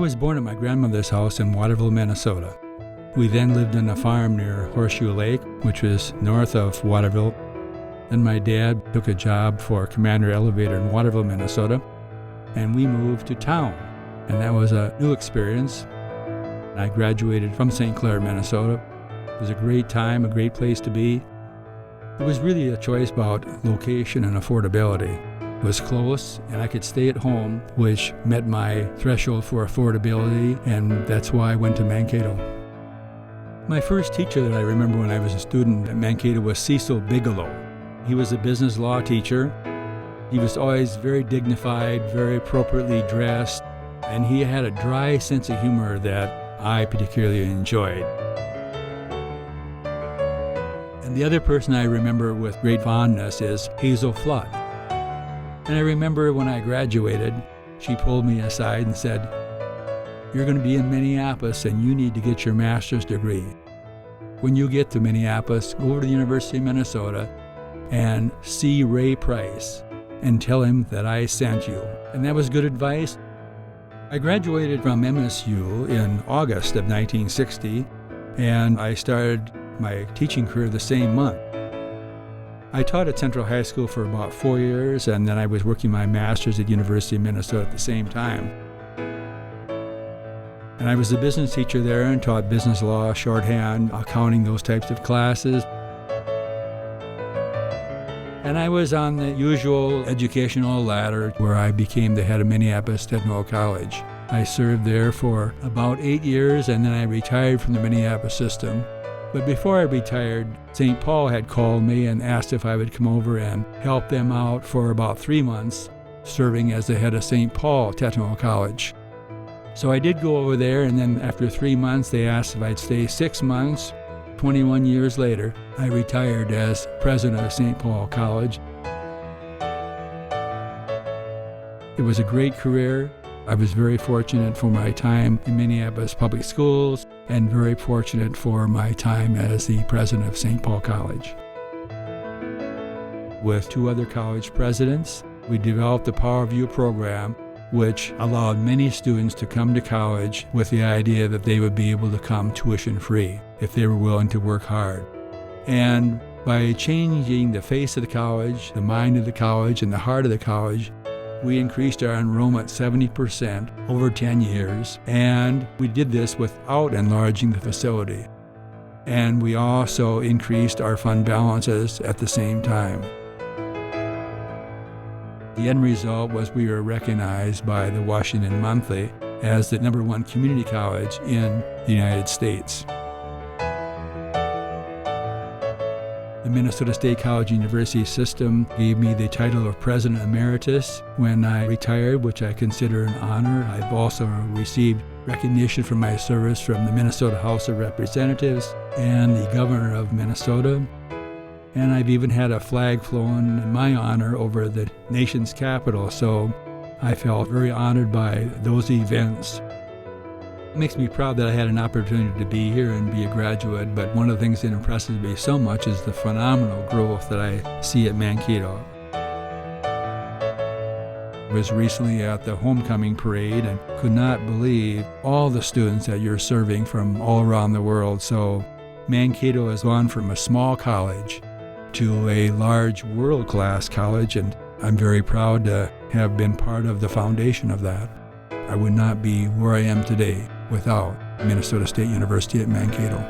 was born at my grandmother's house in Waterville, Minnesota. We then lived on a farm near Horseshoe Lake, which was north of Waterville. Then my dad took a job for Commander Elevator in Waterville, Minnesota, and we moved to town. And that was a new experience. I graduated from St. Clair, Minnesota. It was a great time, a great place to be. It was really a choice about location and affordability. It was close, and I could stay at home, which met my threshold for affordability, and that's why I went to Mankato. My first teacher that I remember when I was a student at Mankato was Cecil Bigelow. He was a business law teacher. He was always very dignified, very appropriately dressed, and he had a dry sense of humor that I particularly enjoyed. And the other person I remember with great fondness is Hazel Flood. And I remember when I graduated, she pulled me aside and said, "You're going to be in Minneapolis and you need to get your master's degree. When you get to Minneapolis, go over to the University of Minnesota and see Ray Price and tell him that I sent you." And that was good advice. I graduated from MSU in August of 1960, and I started my teaching career the same month. I taught at Central High School for about 4 years, and then I was working my master's at University of Minnesota at the same time. And I was a business teacher there and taught business law, shorthand, accounting, those types of classes. And I was on the usual educational ladder where I became the head of Minneapolis Technical College. I served there for about 8 years, and then I retired from the Minneapolis system. But before I retired, St. Paul had called me and asked if I would come over and help them out for about 3 months, serving as the head of St. Paul Technical College. So I did go over there, and then after 3 months, they asked if I'd stay 6 months. 21 years later, I retired as president of St. Paul College. It was a great career. I was very fortunate for my time in Minneapolis Public Schools and very fortunate for my time as the president of St. Paul College. With 2 other college presidents, we developed the Power View program, which allowed many students to come to college with the idea that they would be able to come tuition-free if they were willing to work hard. And by changing the face of the college, the mind of the college, and the heart of the college, we increased our enrollment 70% over 10 years, and we did this without enlarging the facility. And we also increased our fund balances at the same time. The end result was we were recognized by the Washington Monthly as the #1 community college in the United States. The Minnesota State College University system gave me the title of President Emeritus when I retired, which I consider an honor. I've also received recognition for my service from the Minnesota House of Representatives and the Governor of Minnesota. And I've even had a flag flown in my honor over the nation's capital, so I felt very honored by those events. It makes me proud that I had an opportunity to be here and be a graduate, but one of the things that impresses me so much is the phenomenal growth that I see at Mankato. I was recently at the homecoming parade and could not believe all the students that you're serving from all around the world. So Mankato has gone from a small college to a large world-class college, and I'm very proud to have been part of the foundation of that. I would not be where I am today without Minnesota State University at Mankato.